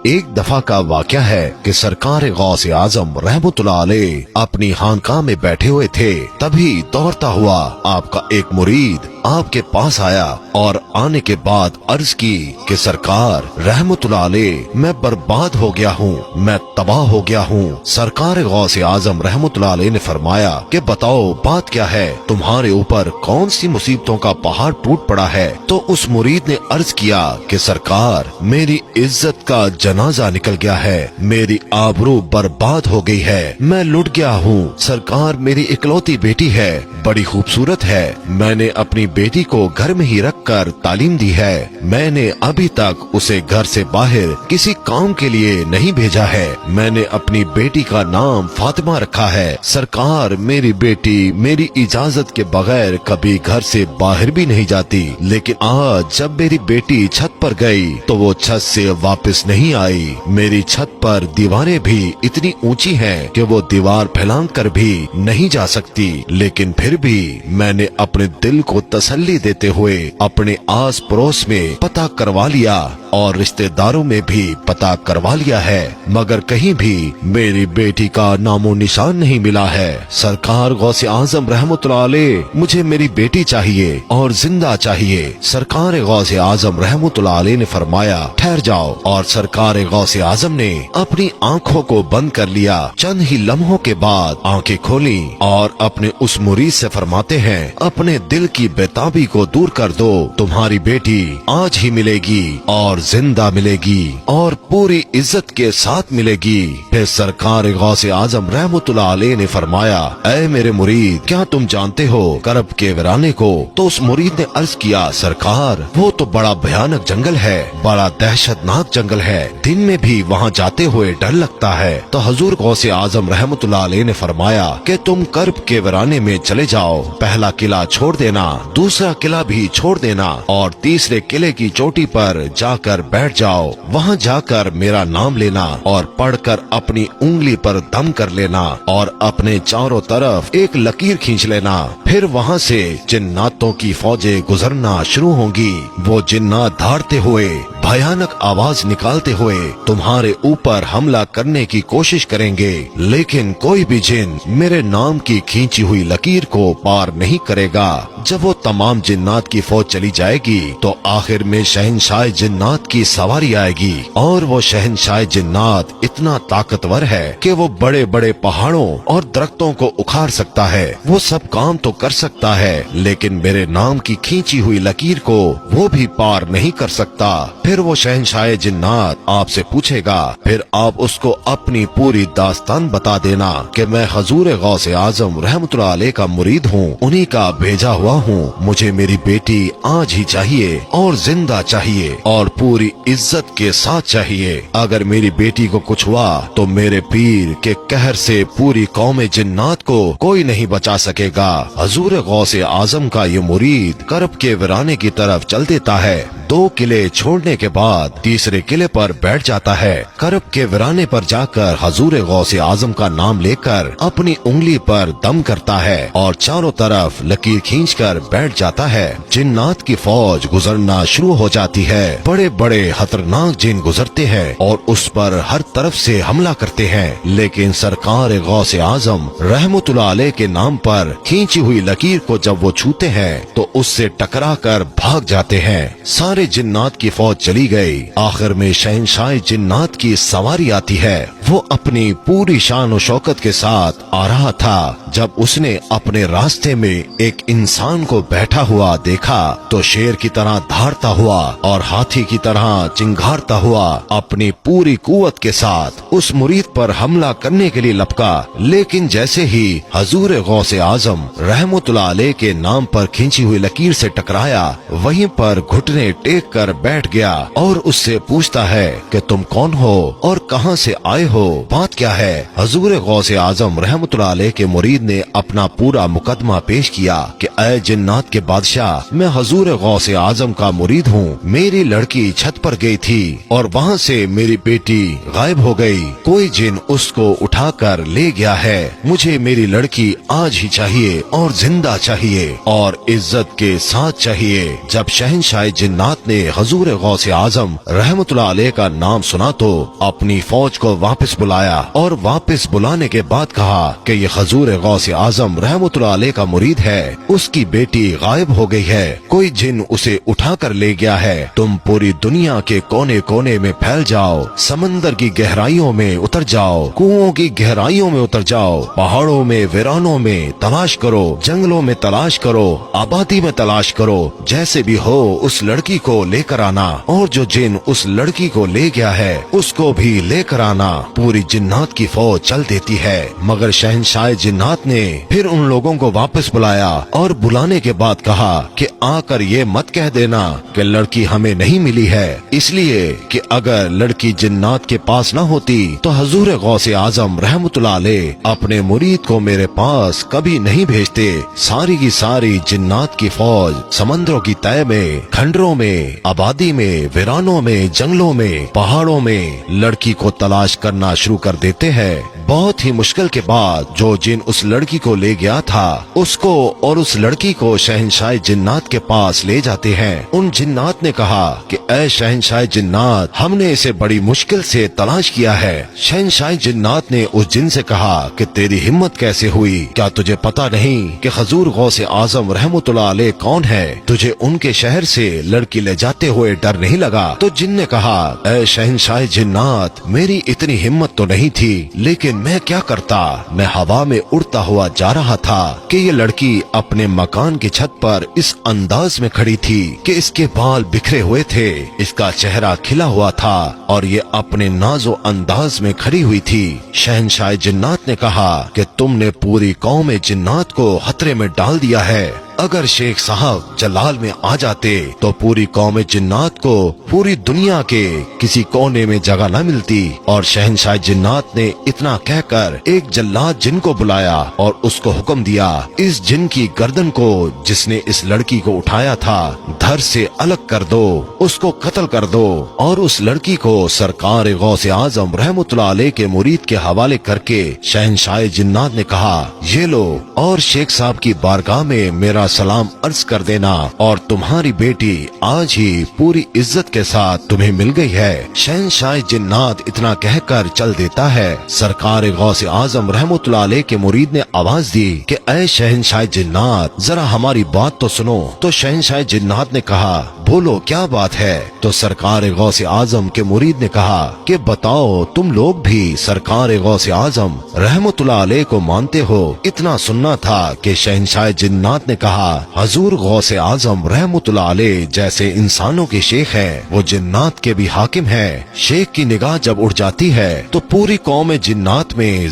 एक दफा का वाक़या है कि सरकार गौस आजम रहमतुल्लाह अलैह अपनी खानकाह में बैठे हुए थे, तभी दौड़ता हुआ आपका एक मुरीद आपके पास आया और आने के बाद अर्ज की कि सरकार रहमतुल्लाह अलैह मैं बर्बाद हो गया हूँ, मैं तबाह हो गया हूँ। सरकार गौस आजम रहमतुल्लाह अलैह ने फरमाया कि बताओ बात क्या है, तुम्हारे ऊपर कौन सी मुसीबतों का पहाड़ टूट पड़ा है। तो उस मुरीद ने अर्ज किया कि सरकार मेरी इज्जत का जनाजा निकल गया है, मेरी आबरू बर्बाद हो गई है, मैं लुट गया हूँ। सरकार मेरी इकलौती बेटी है, बड़ी खूबसूरत है, मैंने अपनी बेटी को घर में ही रखकर तालीम दी है, मैंने अभी तक उसे घर से बाहर किसी काम के लिए नहीं भेजा है, मैंने अपनी बेटी का नाम फातिमा रखा है। सरकार मेरी बेटी मेरी इजाजत के बगैर कभी घर से बाहर भी नहीं जाती, लेकिन आज जब मेरी बेटी छत पर गई तो वो छत से वापस नहीं आई। मेरी छत पर दीवारें भी इतनी ऊंची हैं कि वो दीवार फैलांग कर भी नहीं जा सकती, लेकिन फिर भी मैंने अपने दिल को तसल्ली देते हुए अपने आस पड़ोस में पता करवा लिया और रिश्तेदारों में भी पता करवा लिया है, मगर कहीं भी मेरी बेटी का नामो निशान नहीं मिला है। सरकार गौसे आजम रहमतुल्लाह अलैह मुझे मेरी बेटी चाहिए और जिंदा चाहिए। सरकार गौसे आजम रहमतुल्लाह अलैह ने फरमाया ठहर जाओ, और सरकार गौसे आजम ने अपनी आंखों को बंद कर लिया। चंद ही लम्हों के बाद आंखें खोली और अपने उस मुरीद से फरमाते हैं अपने दिल की बेताबी को दूर कर दो, तुम्हारी बेटी आज ही मिलेगी और जिंदा मिलेगी और पूरी इज्जत के साथ मिलेगी। फिर सरकार गौसे आजम रहमतुल्लाह अलैह ने फरमाया ऐ मेरे मुरीद क्या तुम जानते हो करब के वीराने को। तो उस मुरीद ने अर्ज किया सरकार वो तो बड़ा भयानक जंगल है, बड़ा दहशतनाक जंगल है, दिन में भी वहाँ जाते हुए डर लगता है। तो हजूर गौसे आजम रहमतुल्लाह अलैह ने फरमाया कि तुम करब के वीराने में चले जाओ, पहला किला छोड़ देना, दूसरा किला भी छोड़ देना और तीसरे किले की चोटी पर जाकर बैठ जाओ, वहाँ जाकर मेरा नाम लेना और पढ़कर अपनी उंगली पर दम कर लेना और अपने चारों तरफ एक लकीर खींच लेना। फिर वहाँ से जिन्नातों की फौजें गुजरना शुरू होंगी। वो जिन्नात धाड़ते हुए भयानक आवाज निकालते हुए तुम्हारे ऊपर हमला करने की कोशिश करेंगे, लेकिन कोई भी जिन मेरे नाम की खींची हुई लकीर को पार नहीं करेगा। जब वो तमाम जिन्नात की फौज चली जाएगी तो आखिर में शहंशाह जिन्नात की सवारी आएगी और वो शहंशाह जिन्नात इतना ताकतवर है कि वो बड़े बड़े पहाड़ों और दरख्तों को उखाड़ सकता है, वो सब काम तो कर सकता है, लेकिन मेरे नाम की खींची हुई लकीर को वो भी पार नहीं कर सकता। फिर वो शहंशाह जिन्नात आपसे पूछेगा, फिर आप उसको अपनी पूरी दास्तान बता देना कि मैं हजूर गौसे आजम रहमतुल्लाह अलैह का मुरीद हूँ, उन्हीं का भेजा हुआ हूँ, मुझे मेरी बेटी आज ही चाहिए और जिंदा चाहिए और पूरी इज्जत के साथ चाहिए। अगर मेरी बेटी को कुछ हुआ तो मेरे पीर के कहर से पूरी कौम जिन्नात को कोई नहीं बचा सकेगा। हजूर गौसे आजम का ये मुरीद करब के वीराने की तरफ चल देता है। 2 किले छोड़ने के बाद तीसरे किले पर बैठ जाता है। करब के वीराने पर जाकर हजूर गौसे आजम का नाम लेकर अपनी उंगली पर दम करता है और चारों तरफ लकीर खींचकर बैठ जाता है। जिन्नात की फौज गुजरना शुरू हो जाती है। बड़े बड़े खतरनाक जिन गुजरते हैं और उस पर हर तरफ से हमला करते हैं, लेकिन सरकार गौसे आजम रहमतुल्लाह अलैह के नाम पर खींची हुई लकीर को जब वो छूते हैं तो उससे टकरा कर भाग जाते हैं। सारे जिन्नात की फौज चली गई। आखिर में शहंशाह जिन्नात की सवारी आती है। वो अपनी पूरी शान और शौकत के साथ आ रहा था। जब उसने अपने रास्ते में एक इंसान को बैठा हुआ देखा तो शेर की तरह धाड़ता हुआ और हाथी की तरह चिंगारता हुआ अपनी पूरी कुव्वत के साथ उस मुरीद पर हमला करने के लिए लपका, लेकिन जैसे ही हजूर गौसे आजम रहमतुल्लाह अलैह के नाम पर खींची हुई लकीर से टकराया, वहीं पर घुटने टेक कर बैठ गया और उससे पूछता है कि तुम कौन हो और कहां से आए हो, बात क्या है। हजूर गौसे आजम रहमतुल्लाह अलैह के मुरीद ने अपना पूरा मुकदमा पेश किया कि ऐ जिन्नात के बादशाह, मैं हजूर गौसे आजम का मुरीद हूँ। मेरी लड़की छत पर गई थी और वहाँ से मेरी बेटी गायब हो गई। कोई जिन उसको उठाकर ले गया है। मुझे मेरी लड़की आज ही चाहिए और जिंदा चाहिए और इज्जत के साथ चाहिए। जब शहंशाह जिन्नात जिन्नात ने हजूर गौसे आजम रहमतुल्लाह अलैह का नाम सुना तो अपनी फौज को वापस बुलाया और वापस बुलाने के बाद कहा कि ये हजूर गौसे आजम रहमतुल्लाह अलैह का मुरीद है, उसकी बेटी गायब हो गई है, कोई जिन उसे उठा कर ले गया है। तुम पूरी दुनिया के कोने कोने में फैल जाओ, समंदर की गहराइयों में उतर जाओ, कुओं की गहराइयों में उतर जाओ, पहाड़ों में वीरानों में तलाश करो, जंगलों में तलाश करो, आबादी में तलाश करो, जैसे भी हो उस लड़की को लेकर आना, और जो जिन उस लड़की को ले गया है उसको भी लेकर आना। पूरी जिन्नात की फौज चल देती है, मगर शहंशाह जिन्नात ने फिर उन लोगों को वापस बुलाया और बुलाने के बाद कहा कि आकर ये मत कह देना कि लड़की हमें नहीं मिली है, इसलिए कि अगर लड़की जिन्नात के पास न होती तो हजूर गौसे आजम रहमतुल्लाह अलैह अपने मुरीद को मेरे पास कभी नहीं भेजते। सारी की सारी जिन्नात की फौज समंदरों की तय में, खंडरों में, आबादी में, वीरानों में, जंगलों में, पहाड़ों में लड़की को तलाश करना शुरू कर देते हैं। बहुत ही मुश्किल के बाद जो जिन उस लड़की को ले गया था उसको और उस लड़की को शहंशाह जिन्नात के पास ले जाते हैं। उन जिन्नात ने कहा कि ऐ शहंशाह जिन्नात, हमने इसे बड़ी मुश्किल से तलाश किया है। शहंशाह जिन्नात ने उस जिन से कहा कि तेरी हिम्मत कैसे हुई, क्या तुझे पता नहीं कि हजूर गौसे आजम रहमतुल्लाह अलैह कौन है, तुझे उनके शहर से लड़की ले जाते हुए डर नहीं लगा? तो जिन ने कहा, ऐ शहंशाह जिन्नात, मेरी इतनी हिम्मत तो नहीं थी, लेकिन मैं क्या करता, मैं हवा में उड़ता हुआ जा रहा था कि ये लड़की अपने मकान की छत पर इस अंदाज में खड़ी थी कि इसके बाल बिखरे हुए थे, इसका चेहरा खिला हुआ था और ये अपने नाजो अंदाज में खड़ी हुई थी। शहंशाह जिन्नात ने कहा कि तुमने पूरी कौम जिन्नात को खतरे में डाल दिया है। अगर शेख साहब जलाल में आ जाते तो पूरी कौम जिन्नात को पूरी दुनिया के किसी कोने में जगह न मिलती। और शहंशाह जिन्नात ने इतना कहकर एक जल्लाद जिन को बुलाया और उसको हुक्म दिया, इस जिन की गर्दन को जिसने इस लड़की को उठाया था धर से अलग कर दो, उसको कत्ल कर दो। और उस लड़की को सरकार गौसे आजम रहमतुल्लाह अलैह के मुरीद के हवाले करके शहंशाह जिन्नात ने कहा, ये लो और शेख साहब की बारगाह में मेरा सलाम अर्ज कर देना, और तुम्हारी बेटी आज ही पूरी इज्जत के साथ तुम्हें मिल गई है। शहंशाह जिन्नात इतना कहकर चल देता है। सरकार गौसे आजम रहमतुल्लाह अलैह के मुरीद ने आवाज दी कि ऐ शहंशाह जिन्नात, जरा हमारी बात तो सुनो। तो शहंशाह जिन्नात ने कहा, बोलो क्या बात है? तो सरकार गौसे आजम के मुरीद ने कहा कि बताओ, तुम लोग भी सरकार गौसे आजम रहमतुल्लाह अलैह को मानते हो? इतना सुनना था कि शहंशाह जिन्नात ने कहा, हजूर गौसे आजम रहमतुल्लाह अलैह जैसे इंसानों के शेख हैं, वो जिन्नात के भी हाकिम हैं। शेख की निगाह जब उड़ जाती है तो पूरी कौम जिन्नात में